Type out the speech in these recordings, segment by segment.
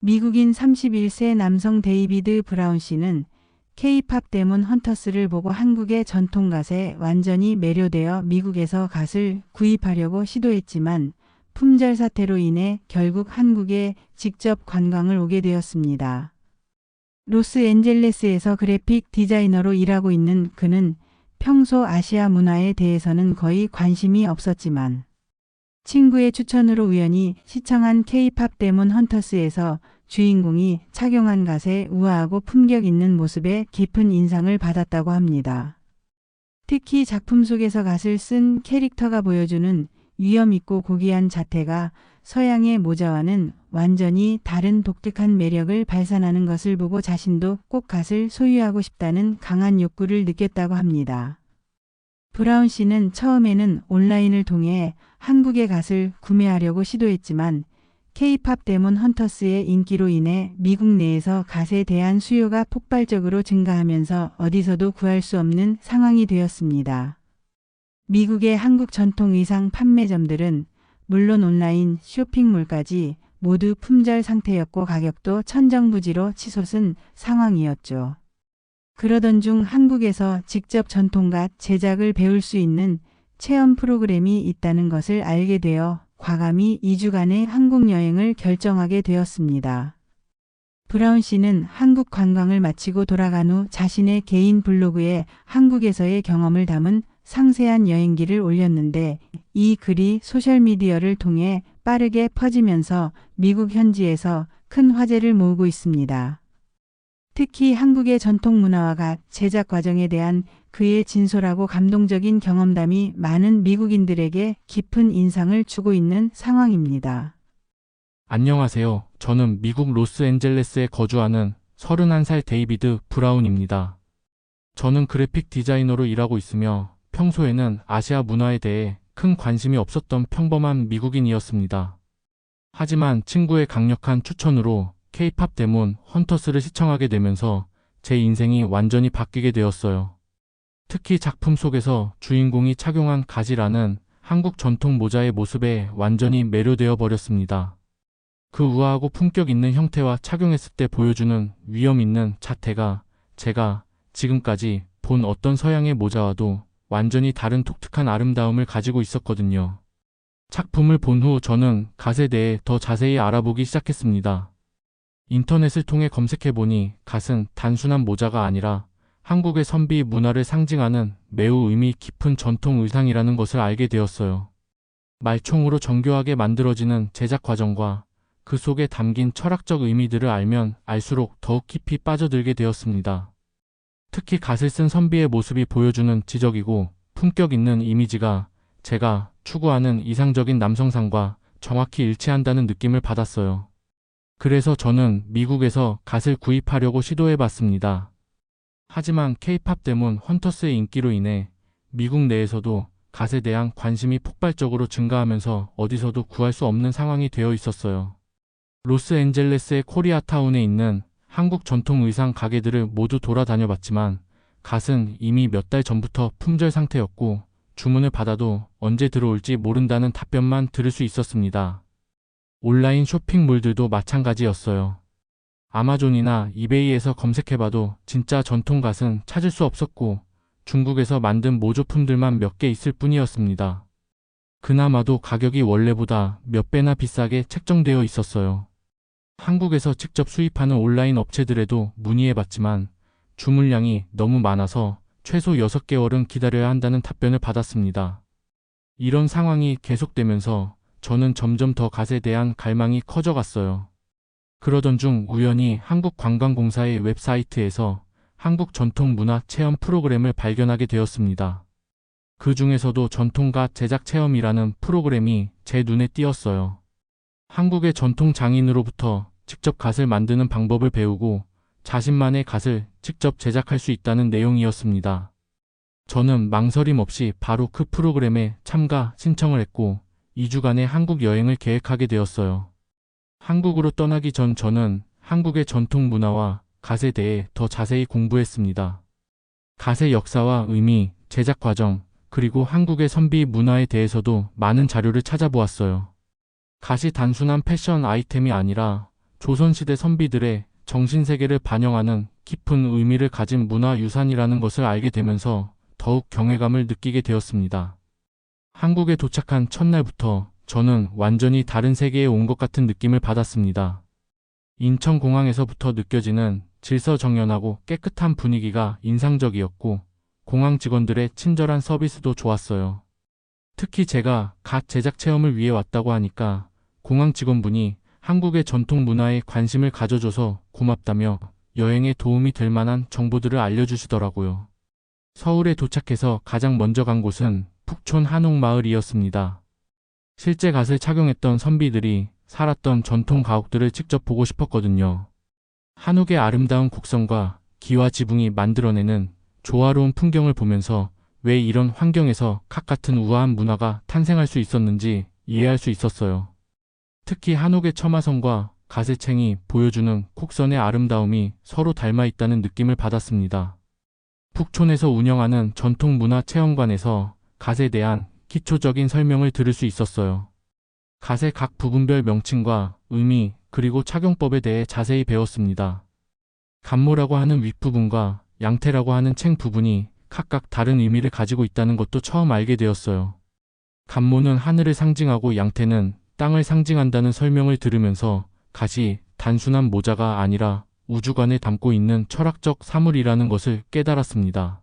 미국인 31세 남성 데이비드 브라운 씨는 K-팝 데몬 헌터스를 보고 한국의 전통 갓에 완전히 매료되어 미국에서 갓을 구입하려고 시도했지만 품절 사태로 인해 결국 한국에 직접 관광을 오게 되었습니다. 로스앤젤레스에서 그래픽 디자이너로 일하고 있는 그는 평소 아시아 문화에 대해서는 거의 관심이 없었지만 친구의 추천으로 우연히 시청한 K-팝 데몬 헌터스에서 주인공이 착용한 갓의 우아하고 품격 있는 모습에 깊은 인상을 받았다고 합니다. 특히 작품 속에서 갓을 쓴 캐릭터가 보여주는 위험 있고 고귀한 자태가 서양의 모자와는 완전히 다른 독특한 매력을 발산하는 것을 보고 자신도 꼭 갓을 소유하고 싶다는 강한 욕구를 느꼈다고 합니다. 브라운 씨는 처음에는 온라인을 통해 한국의 갓을 구매하려고 시도했지만 K-팝 데몬 헌터스의 인기로 인해 미국 내에서 갓에 대한 수요가 폭발적으로 증가하면서 어디서도 구할 수 없는 상황이 되었습니다. 미국의 한국 전통 의상 판매점들은 물론 온라인 쇼핑몰까지 모두 품절 상태였고 가격도 천정부지로 치솟은 상황이었죠. 그러던 중 한국에서 직접 전통갓 제작을 배울 수 있는 체험 프로그램이 있다는 것을 알게 되어 과감히 2주간의 한국 여행을 결정하게 되었습니다. 브라운 씨는 한국 관광을 마치고 돌아간 후 자신의 개인 블로그에 한국에서의 경험을 담은 상세한 여행기를 올렸는데 이 글이 소셜미디어를 통해 빠르게 퍼지면서 미국 현지에서 큰 화제를 모으고 있습니다. 특히 한국의 전통 문화와 갓 제작 과정에 대한 그의 진솔하고 감동적인 경험담이 많은 미국인들에게 깊은 인상을 주고 있는 상황입니다. 안녕하세요. 저는 미국 로스앤젤레스에 거주하는 31살 데이비드 브라운입니다. 저는 그래픽 디자이너로 일하고 있으며 평소에는 아시아 문화에 대해 큰 관심이 없었던 평범한 미국인이었습니다. 하지만 친구의 강력한 추천으로 K-팝 데몬 헌터스를 시청하게 되면서 제 인생이 완전히 바뀌게 되었어요. 특히 작품 속에서 주인공이 착용한 갓이라는 한국 전통 모자의 모습에 완전히 매료되어 버렸습니다. 그 우아하고 품격 있는 형태와 착용했을 때 보여주는 위험 있는 자태가 제가 지금까지 본 어떤 서양의 모자와도 완전히 다른 독특한 아름다움을 가지고 있었거든요. 작품을 본 후 저는 갓에 대해 더 자세히 알아보기 시작했습니다. 인터넷을 통해 검색해보니 갓은 단순한 모자가 아니라 한국의 선비 문화를 상징하는 매우 의미 깊은 전통 의상이라는 것을 알게 되었어요. 말총으로 정교하게 만들어지는 제작 과정과 그 속에 담긴 철학적 의미들을 알면 알수록 더욱 깊이 빠져들게 되었습니다. 특히 갓을 쓴 선비의 모습이 보여주는 지적이고 품격 있는 이미지가 제가 추구하는 이상적인 남성상과 정확히 일치한다는 느낌을 받았어요. 그래서 저는 미국에서 갓을 구입하려고 시도해봤습니다. 하지만 K-팝 데몬 헌터스의 인기로 인해 미국 내에서도 갓에 대한 관심이 폭발적으로 증가하면서 어디서도 구할 수 없는 상황이 되어 있었어요. 로스앤젤레스의 코리아타운에 있는 한국 전통 의상 가게들을 모두 돌아다녀봤지만 갓은 이미 몇 달 전부터 품절 상태였고 주문을 받아도 언제 들어올지 모른다는 답변만 들을 수 있었습니다. 온라인 쇼핑몰들도 마찬가지였어요. 아마존이나 이베이에서 검색해봐도 진짜 전통 갓은 찾을 수 없었고 중국에서 만든 모조품들만 몇 개 있을 뿐이었습니다. 그나마도 가격이 원래보다 몇 배나 비싸게 책정되어 있었어요. 한국에서 직접 수입하는 온라인 업체들에도 문의해봤지만 주문량이 너무 많아서 최소 6개월은 기다려야 한다는 답변을 받았습니다. 이런 상황이 계속되면서 저는 점점 더 갓에 대한 갈망이 커져갔어요. 그러던 중 우연히 한국관광공사의 웹사이트에서 한국 전통문화 체험 프로그램을 발견하게 되었습니다. 그 중에서도 전통갓 제작 체험이라는 프로그램이 제 눈에 띄었어요. 한국의 전통 장인으로부터 직접 갓을 만드는 방법을 배우고 자신만의 갓을 직접 제작할 수 있다는 내용이었습니다. 저는 망설임 없이 바로 그 프로그램에 참가 신청을 했고 2주간의 한국 여행을 계획하게 되었어요. 한국으로 떠나기 전 저는 한국의 전통 문화와 갓에 대해 더 자세히 공부했습니다. 갓의 역사와 의미, 제작 과정, 그리고 한국의 선비 문화에 대해서도 많은 자료를 찾아보았어요. 갓이 단순한 패션 아이템이 아니라 조선시대 선비들의 정신세계를 반영하는 깊은 의미를 가진 문화유산이라는 것을 알게 되면서 더욱 경외감을 느끼게 되었습니다. 한국에 도착한 첫날부터 저는 완전히 다른 세계에 온 것 같은 느낌을 받았습니다. 인천공항에서부터 느껴지는 질서정연하고 깨끗한 분위기가 인상적이었고 공항 직원들의 친절한 서비스도 좋았어요. 특히 제가 갓 제작 체험을 위해 왔다고 하니까 공항 직원분이 한국의 전통 문화에 관심을 가져줘서 고맙다며 여행에 도움이 될 만한 정보들을 알려주시더라고요. 서울에 도착해서 가장 먼저 간 곳은 북촌 한옥마을이었습니다. 실제 갓을 착용했던 선비들이 살았던 전통 가옥들을 직접 보고 싶었거든요. 한옥의 아름다운 곡선과 기와 지붕이 만들어내는 조화로운 풍경을 보면서 왜 이런 환경에서 갓 같은 우아한 문화가 탄생할 수 있었는지 이해할 수 있었어요. 특히 한옥의 처마선과 갓의 챙이 보여주는 곡선의 아름다움이 서로 닮아 있다는 느낌을 받았습니다. 북촌에서 운영하는 전통문화체험관에서 갓에 대한 기초적인 설명을 들을 수 있었어요. 갓의 각 부분별 명칭과 의미 그리고 착용법에 대해 자세히 배웠습니다. 간모라고 하는 윗부분과 양태라고 하는 챙 부분이 각각 다른 의미를 가지고 있다는 것도 처음 알게 되었어요. 간모는 하늘을 상징하고 양태는 땅을 상징한다는 설명을 들으면서 갓이 단순한 모자가 아니라 우주관에 담고 있는 철학적 사물이라는 것을 깨달았습니다.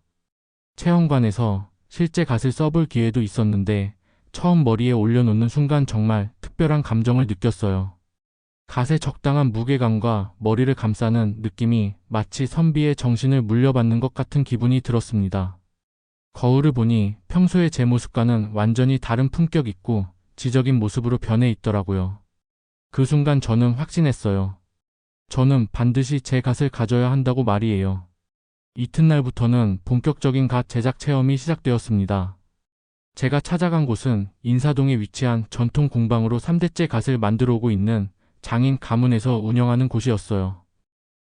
체험관에서 실제 갓을 써볼 기회도 있었는데 처음 머리에 올려놓는 순간 정말 특별한 감정을 느꼈어요. 갓의 적당한 무게감과 머리를 감싸는 느낌이 마치 선비의 정신을 물려받는 것 같은 기분이 들었습니다. 거울을 보니 평소의 제 모습과는 완전히 다른 품격 있고 지적인 모습으로 변해 있더라고요. 그 순간 저는 확신했어요. 저는 반드시 제 갓을 가져야 한다고 말이에요. 이튿날부터는 본격적인 갓 제작 체험이 시작되었습니다. 제가 찾아간 곳은 인사동에 위치한 전통 공방으로 3대째 갓을 만들어 오고 있는 장인 가문에서 운영하는 곳이었어요.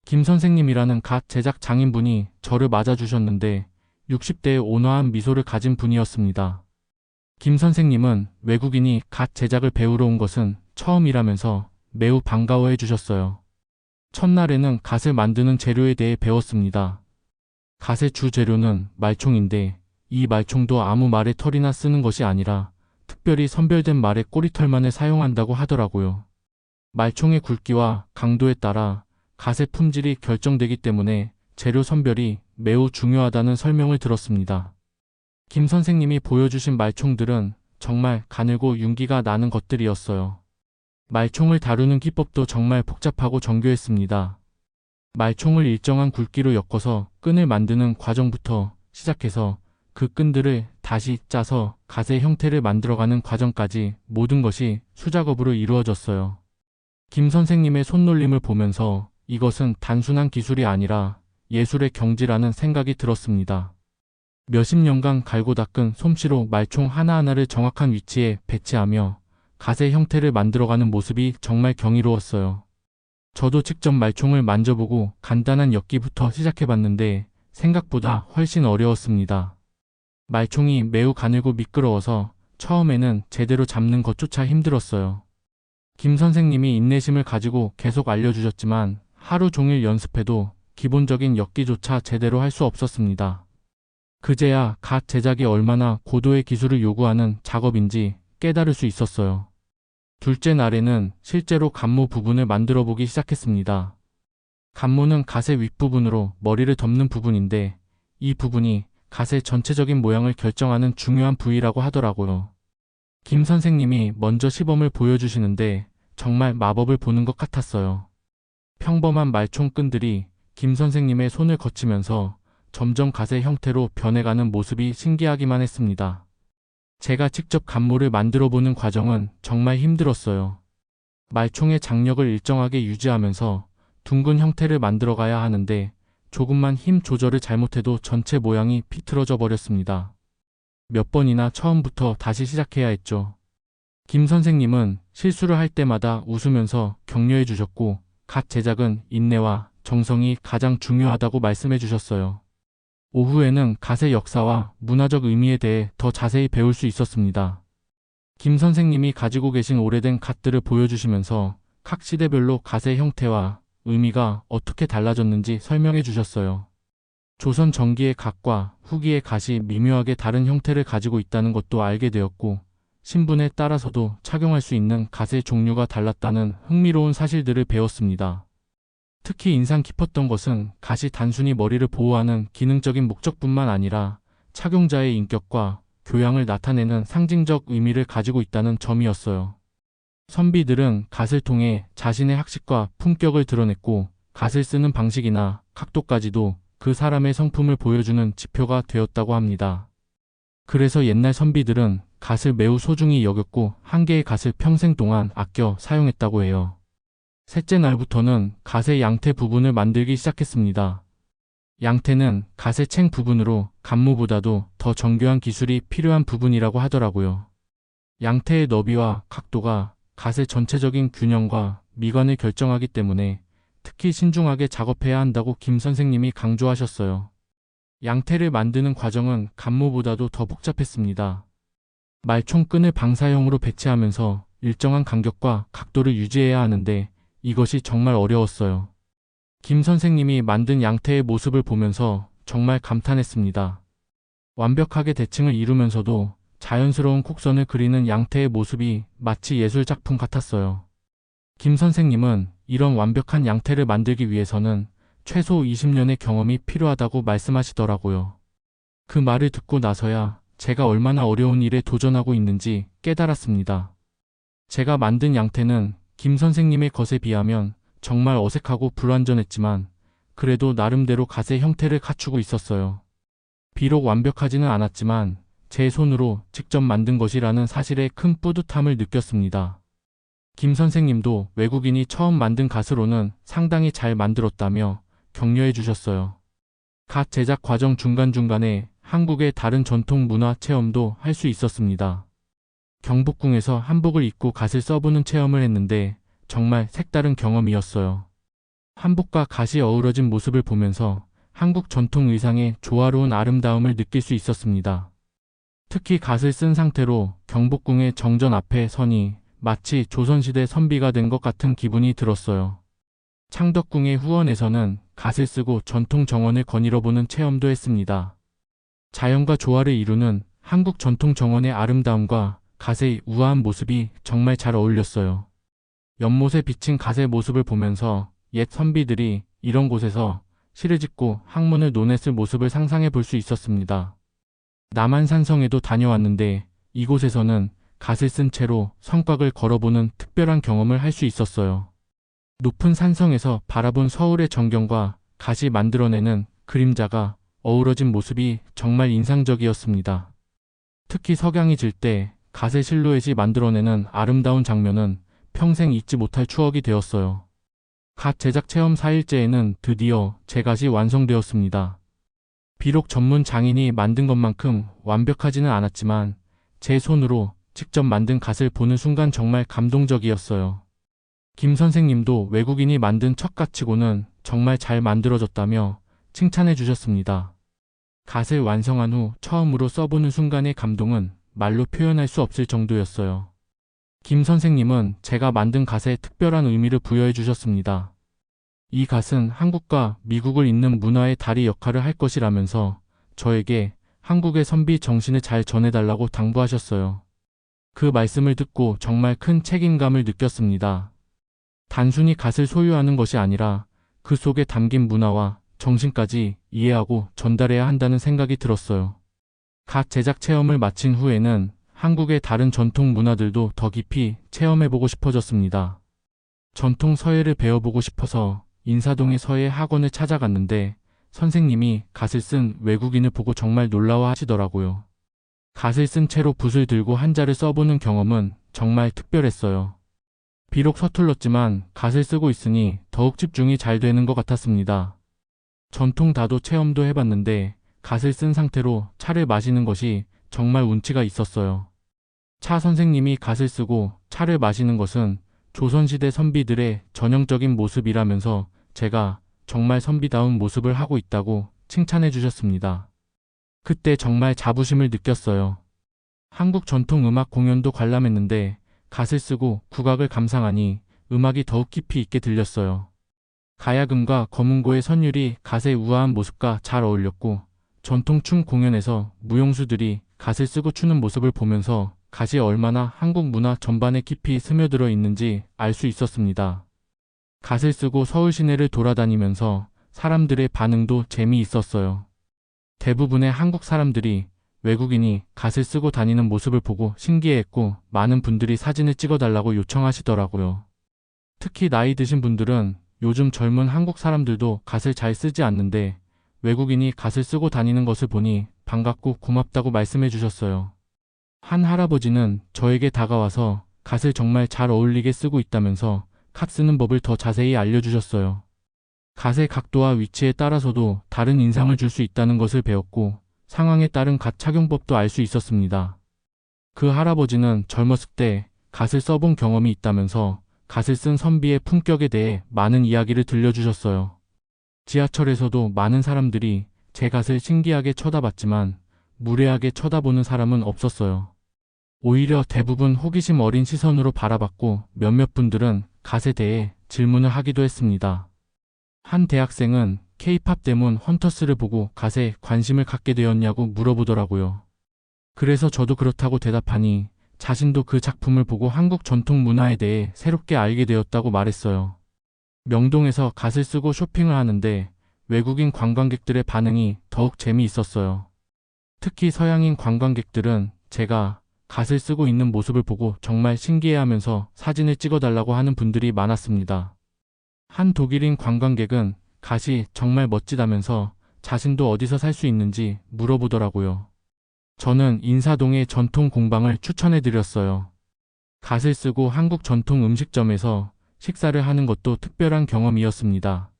김 선생님이라는 갓 제작 장인분이 저를 맞아주셨는데 60대의 온화한 미소를 가진 분이었습니다. 김 선생님은 외국인이 갓 제작을 배우러 온 것은 처음이라면서 매우 반가워해 주셨어요. 첫날에는 갓을 만드는 재료에 대해 배웠습니다. 갓의 주 재료는 말총인데 이 말총도 아무 말의 털이나 쓰는 것이 아니라 특별히 선별된 말의 꼬리털만을 사용한다고 하더라고요. 말총의 굵기와 강도에 따라 갓의 품질이 결정되기 때문에 재료 선별이 매우 중요하다는 설명을 들었습니다. 김 선생님이 보여주신 말총들은 정말 가늘고 윤기가 나는 것들이었어요. 말총을 다루는 기법도 정말 복잡하고 정교했습니다. 말총을 일정한 굵기로 엮어서 끈을 만드는 과정부터 시작해서 그 끈들을 다시 짜서 갓의 형태를 만들어가는 과정까지 모든 것이 수작업으로 이루어졌어요. 김 선생님의 손놀림을 보면서 이것은 단순한 기술이 아니라 예술의 경지라는 생각이 들었습니다. 몇십 년간 갈고 닦은 솜씨로 말총 하나하나를 정확한 위치에 배치하며 갓의 형태를 만들어가는 모습이 정말 경이로웠어요. 저도 직접 말총을 만져보고 간단한 엮기부터 시작해봤는데 생각보다 훨씬 어려웠습니다. 말총이 매우 가늘고 미끄러워서 처음에는 제대로 잡는 것조차 힘들었어요. 김 선생님이 인내심을 가지고 계속 알려주셨지만 하루 종일 연습해도 기본적인 엮기조차 제대로 할 수 없었습니다. 그제야 갓 제작이 얼마나 고도의 기술을 요구하는 작업인지 깨달을 수 있었어요. 둘째 날에는 실제로 간모 부분을 만들어 보기 시작했습니다. 간모는 갓의 윗부분으로 머리를 덮는 부분인데 이 부분이 갓의 전체적인 모양을 결정하는 중요한 부위라고 하더라고요. 김 선생님이 먼저 시범을 보여주시는데 정말 마법을 보는 것 같았어요. 평범한 말총 끈들이 김 선생님의 손을 거치면서 점점 갓의 형태로 변해가는 모습이 신기하기만 했습니다. 제가 직접 간모를 만들어 보는 과정은 정말 힘들었어요. 말총의 장력을 일정하게 유지하면서 둥근 형태를 만들어 가야 하는데 조금만 힘 조절을 잘못해도 전체 모양이 비틀어져 버렸습니다. 몇 번이나 처음부터 다시 시작해야 했죠. 김 선생님은 실수를 할 때마다 웃으면서 격려해 주셨고 갓 제작은 인내와 정성이 가장 중요하다고 말씀해 주셨어요. 오후에는 갓의 역사와 문화적 의미에 대해 더 자세히 배울 수 있었습니다. 김 선생님이 가지고 계신 오래된 갓들을 보여주시면서 각 시대별로 갓의 형태와 의미가 어떻게 달라졌는지 설명해 주셨어요. 조선 전기의 갓과 후기의 갓이 미묘하게 다른 형태를 가지고 있다는 것도 알게 되었고, 신분에 따라서도 착용할 수 있는 갓의 종류가 달랐다는 흥미로운 사실들을 배웠습니다. 특히 인상 깊었던 것은 갓이 단순히 머리를 보호하는 기능적인 목적뿐만 아니라 착용자의 인격과 교양을 나타내는 상징적 의미를 가지고 있다는 점이었어요. 선비들은 갓을 통해 자신의 학식과 품격을 드러냈고, 갓을 쓰는 방식이나 각도까지도 그 사람의 성품을 보여주는 지표가 되었다고 합니다. 그래서 옛날 선비들은 갓을 매우 소중히 여겼고 한 개의 갓을 평생 동안 아껴 사용했다고 해요. 셋째 날부터는 갓의 양태 부분을 만들기 시작했습니다. 양태는 갓의 챙 부분으로 간무보다도 더 정교한 기술이 필요한 부분이라고 하더라고요. 양태의 너비와 각도가 갓의 전체적인 균형과 미관을 결정하기 때문에 특히 신중하게 작업해야 한다고 김 선생님이 강조하셨어요. 양태를 만드는 과정은 간무보다도 더 복잡했습니다. 말총끈을 방사형으로 배치하면서 일정한 간격과 각도를 유지해야 하는데 이것이 정말 어려웠어요. 김 선생님이 만든 양태의 모습을 보면서 정말 감탄했습니다. 완벽하게 대칭을 이루면서도 자연스러운 곡선을 그리는 양태의 모습이 마치 예술 작품 같았어요. 김 선생님은 이런 완벽한 양태를 만들기 위해서는 최소 20년의 경험이 필요하다고 말씀하시더라고요. 그 말을 듣고 나서야 제가 얼마나 어려운 일에 도전하고 있는지 깨달았습니다. 제가 만든 양태는 김 선생님의 것에 비하면 정말 어색하고 불완전했지만 그래도 나름대로 갓의 형태를 갖추고 있었어요. 비록 완벽하지는 않았지만 제 손으로 직접 만든 것이라는 사실에 큰 뿌듯함을 느꼈습니다. 김 선생님도 외국인이 처음 만든 갓으로는 상당히 잘 만들었다며 격려해 주셨어요. 갓 제작 과정 중간중간에 한국의 다른 전통 문화 체험도 할 수 있었습니다. 경복궁에서 한복을 입고 갓을 써보는 체험을 했는데 정말 색다른 경험이었어요. 한복과 갓이 어우러진 모습을 보면서 한국 전통 의상의 조화로운 아름다움을 느낄 수 있었습니다. 특히 갓을 쓴 상태로 경복궁의 정전 앞에 서니 마치 조선시대 선비가 된 것 같은 기분이 들었어요. 창덕궁의 후원에서는 갓을 쓰고 전통 정원을 거닐어보는 체험도 했습니다. 자연과 조화를 이루는 한국 전통 정원의 아름다움과 갓의 우아한 모습이 정말 잘 어울렸어요. 연못에 비친 갓의 모습을 보면서 옛 선비들이 이런 곳에서 시를 짓고 학문을 논했을 모습을 상상해 볼 수 있었습니다. 남한산성에도 다녀왔는데 이곳에서는 갓을 쓴 채로 성곽을 걸어보는 특별한 경험을 할 수 있었어요. 높은 산성에서 바라본 서울의 전경과 갓이 만들어내는 그림자가 어우러진 모습이 정말 인상적이었습니다. 특히 석양이 질 때 갓의 실루엣이 만들어내는 아름다운 장면은 평생 잊지 못할 추억이 되었어요. 갓 제작 체험 4일째에는 드디어 제 갓이 완성되었습니다. 비록 전문 장인이 만든 것만큼 완벽하지는 않았지만 제 손으로 직접 만든 갓을 보는 순간 정말 감동적이었어요. 김 선생님도 외국인이 만든 첫 갓치고는 정말 잘 만들어졌다며 칭찬해 주셨습니다. 갓을 완성한 후 처음으로 써보는 순간의 감동은 말로 표현할 수 없을 정도였어요. 김 선생님은 제가 만든 갓에 특별한 의미를 부여해 주셨습니다. 이 갓은 한국과 미국을 잇는 문화의 다리 역할을 할 것이라면서 저에게 한국의 선비 정신을 잘 전해달라고 당부하셨어요. 그 말씀을 듣고 정말 큰 책임감을 느꼈습니다. 단순히 갓을 소유하는 것이 아니라 그 속에 담긴 문화와 정신까지 이해하고 전달해야 한다는 생각이 들었어요. 갓 제작 체험을 마친 후에는 한국의 다른 전통 문화들도 더 깊이 체험해보고 싶어졌습니다. 전통 서예를 배워보고 싶어서 인사동의 서예 학원을 찾아갔는데 선생님이 갓을 쓴 외국인을 보고 정말 놀라워하시더라고요. 갓을 쓴 채로 붓을 들고 한자를 써보는 경험은 정말 특별했어요. 비록 서툴렀지만 갓을 쓰고 있으니 더욱 집중이 잘 되는 것 같았습니다. 전통 다도 체험도 해봤는데 갓을 쓴 상태로 차를 마시는 것이 정말 운치가 있었어요. 차 선생님이 갓을 쓰고 차를 마시는 것은 조선시대 선비들의 전형적인 모습이라면서 제가 정말 선비다운 모습을 하고 있다고 칭찬해 주셨습니다. 그때 정말 자부심을 느꼈어요. 한국 전통 음악 공연도 관람했는데 갓을 쓰고 국악을 감상하니 음악이 더욱 깊이 있게 들렸어요. 가야금과 검은고의 선율이 갓의 우아한 모습과 잘 어울렸고 전통춤 공연에서 무용수들이 갓을 쓰고 추는 모습을 보면서 갓이 얼마나 한국 문화 전반에 깊이 스며들어 있는지 알 수 있었습니다. 갓을 쓰고 서울 시내를 돌아다니면서 사람들의 반응도 재미있었어요. 대부분의 한국 사람들이 외국인이 갓을 쓰고 다니는 모습을 보고 신기해했고 많은 분들이 사진을 찍어달라고 요청하시더라고요. 특히 나이 드신 분들은 요즘 젊은 한국 사람들도 갓을 잘 쓰지 않는데 외국인이 갓을 쓰고 다니는 것을 보니 반갑고 고맙다고 말씀해 주셨어요. 한 할아버지는 저에게 다가와서 갓을 정말 잘 어울리게 쓰고 있다면서 갓 쓰는 법을 더 자세히 알려주셨어요. 갓의 각도와 위치에 따라서도 다른 인상을 줄 수 있다는 것을 배웠고 상황에 따른 갓 착용법도 알 수 있었습니다. 그 할아버지는 젊었을 때 갓을 써본 경험이 있다면서 갓을 쓴 선비의 품격에 대해 많은 이야기를 들려주셨어요. 지하철에서도 많은 사람들이 제 갓을 신기하게 쳐다봤지만 무례하게 쳐다보는 사람은 없었어요. 오히려 대부분 호기심 어린 시선으로 바라봤고 몇몇 분들은 갓에 대해 질문을 하기도 했습니다. 한 대학생은 K-팝 대문 헌터스를 보고 갓에 관심을 갖게 되었냐고 물어보더라고요. 그래서 저도 그렇다고 대답하니 자신도 그 작품을 보고 한국 전통 문화에 대해 새롭게 알게 되었다고 말했어요. 명동에서 갓을 쓰고 쇼핑을 하는데 외국인 관광객들의 반응이 더욱 재미있었어요. 특히 서양인 관광객들은 제가 갓을 쓰고 있는 모습을 보고 정말 신기해하면서 사진을 찍어달라고 하는 분들이 많았습니다. 한 독일인 관광객은 갓이 정말 멋지다면서 자신도 어디서 살 수 있는지 물어보더라고요. 저는 인사동의 전통 공방을 추천해드렸어요. 갓을 쓰고 한국 전통 음식점에서 식사를 하는 것도 특별한 경험이었습니다.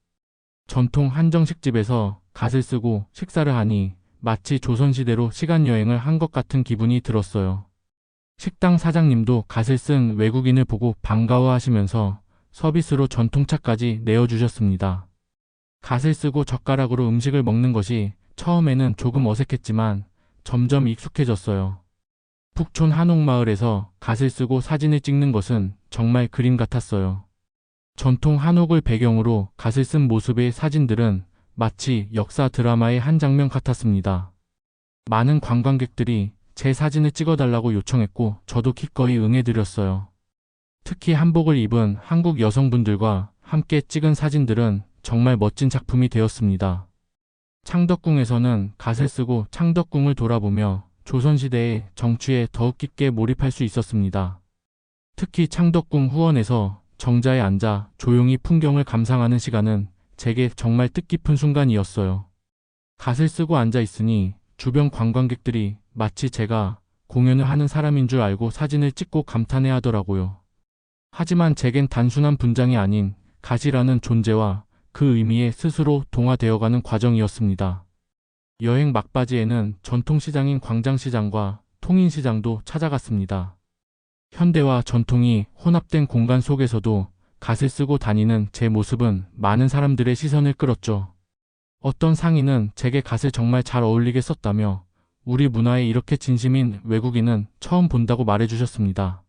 전통 한정식집에서 갓을 쓰고 식사를 하니 마치 조선시대로 시간여행을 한 것 같은 기분이 들었어요. 식당 사장님도 갓을 쓴 외국인을 보고 반가워하시면서 서비스로 전통차까지 내어주셨습니다. 갓을 쓰고 젓가락으로 음식을 먹는 것이 처음에는 조금 어색했지만 점점 익숙해졌어요. 북촌 한옥마을에서 갓을 쓰고 사진을 찍는 것은 정말 그림 같았어요. 전통 한옥을 배경으로 갓을 쓴 모습의 사진들은 마치 역사 드라마의 한 장면 같았습니다. 많은 관광객들이 제 사진을 찍어달라고 요청했고 저도 기꺼이 응해드렸어요. 특히 한복을 입은 한국 여성분들과 함께 찍은 사진들은 정말 멋진 작품이 되었습니다. 창덕궁에서는 갓을 쓰고 창덕궁을 돌아보며 조선시대의 정취에 더욱 깊게 몰입할 수 있었습니다. 특히 창덕궁 후원에서 정자에 앉아 조용히 풍경을 감상하는 시간은 제게 정말 뜻깊은 순간이었어요. 갓을 쓰고 앉아 있으니 주변 관광객들이 마치 제가 공연을 하는 사람인 줄 알고 사진을 찍고 감탄해 하더라고요. 하지만 제겐 단순한 분장이 아닌 갓이라는 존재와 그 의미에 스스로 동화되어가는 과정이었습니다. 여행 막바지에는 전통시장인 광장시장과 통인시장도 찾아갔습니다. 현대와 전통이 혼합된 공간 속에서도 갓을 쓰고 다니는 제 모습은 많은 사람들의 시선을 끌었죠. 어떤 상인은 제게 갓을 정말 잘 어울리게 썼다며 우리 문화에 이렇게 진심인 외국인은 처음 본다고 말해주셨습니다.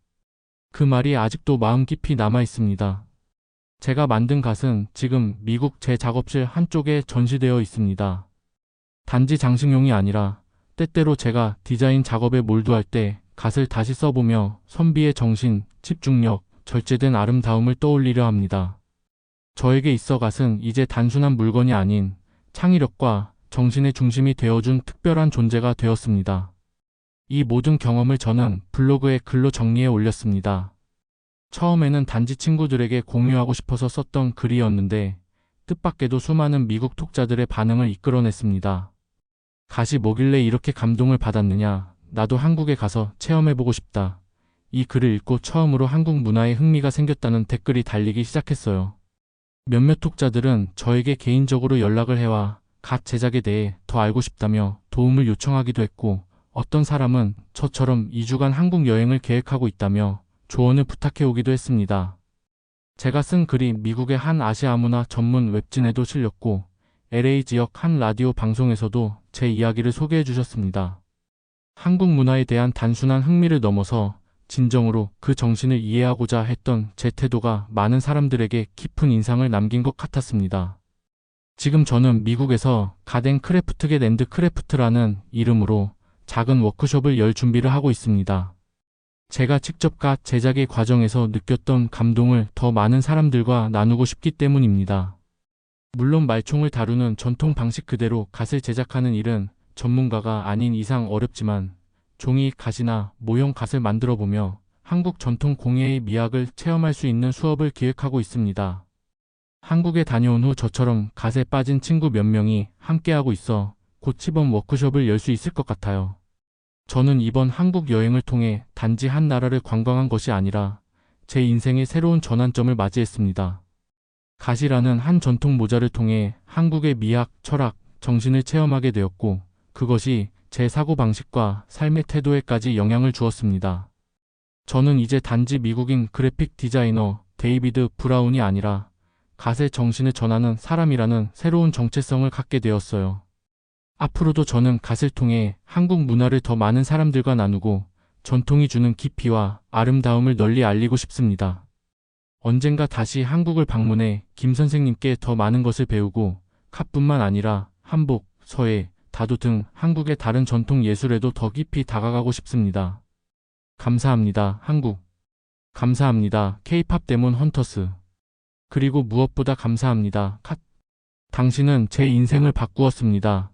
그 말이 아직도 마음 깊이 남아 있습니다. 제가 만든 갓은 지금 미국 제 작업실 한쪽에 전시되어 있습니다. 단지 장식용이 아니라 때때로 제가 디자인 작업에 몰두할 때 갓을 다시 써보며 선비의 정신, 집중력, 절제된 아름다움을 떠올리려 합니다. 저에게 있어 갓은 이제 단순한 물건이 아닌 창의력과 정신의 중심이 되어준 특별한 존재가 되었습니다. 이 모든 경험을 저는 블로그에 글로 정리해 올렸습니다. 처음에는 단지 친구들에게 공유하고 싶어서 썼던 글이었는데 뜻밖에도 수많은 미국 독자들의 반응을 이끌어냈습니다. 갓이 뭐길래 이렇게 감동을 받았느냐, 나도 한국에 가서 체험해보고 싶다. 이 글을 읽고 처음으로 한국 문화에 흥미가 생겼다는 댓글이 달리기 시작했어요. 몇몇 독자들은 저에게 개인적으로 연락을 해와 갓 제작에 대해 더 알고 싶다며 도움을 요청하기도 했고 어떤 사람은 저처럼 2주간 한국 여행을 계획하고 있다며 조언을 부탁해 오기도 했습니다. 제가 쓴 글이 미국의 한 아시아 문화 전문 웹진에도 실렸고 LA 지역 한 라디오 방송에서도 제 이야기를 소개해 주셨습니다. 한국 문화에 대한 단순한 흥미를 넘어서 진정으로 그 정신을 이해하고자 했던 제 태도가 많은 사람들에게 깊은 인상을 남긴 것 같았습니다. 지금 저는 미국에서 가든 크래프트겟 앤드 크래프트라는 이름으로 작은 워크숍을 열 준비를 하고 있습니다. 제가 직접 갓 제작의 과정에서 느꼈던 감동을 더 많은 사람들과 나누고 싶기 때문입니다. 물론 말총을 다루는 전통 방식 그대로 갓을 제작하는 일은 전문가가 아닌 이상 어렵지만 종이 갓이나 모형 갓을 만들어 보며 한국 전통 공예의 미학을 체험할 수 있는 수업을 기획하고 있습니다. 한국에 다녀온 후 저처럼 갓에 빠진 친구 몇 명이 함께하고 있어 곧 시범 워크숍을 열 수 있을 것 같아요. 저는 이번 한국 여행을 통해 단지 한 나라를 관광한 것이 아니라 제 인생의 새로운 전환점을 맞이했습니다. 갓이라는 한 전통 모자를 통해 한국의 미학, 철학, 정신을 체험하게 되었고 그것이 제 사고방식과 삶의 태도에까지 영향을 주었습니다. 저는 이제 단지 미국인 그래픽 디자이너 데이비드 브라운이 아니라 갓의 정신을 전하는 사람이라는 새로운 정체성을 갖게 되었어요. 앞으로도 저는 갓을 통해 한국 문화를 더 많은 사람들과 나누고 전통이 주는 깊이와 아름다움을 널리 알리고 싶습니다. 언젠가 다시 한국을 방문해 김 선생님께 더 많은 것을 배우고 갓뿐만 아니라 한복, 서예, 다도 등 한국의 다른 전통 예술에도 더 깊이 다가가고 싶습니다. 감사합니다, 한국. 감사합니다, K-팝 데몬 헌터스. 그리고 무엇보다 감사합니다, 갓. 당신은 제 인생을 바꾸었습니다.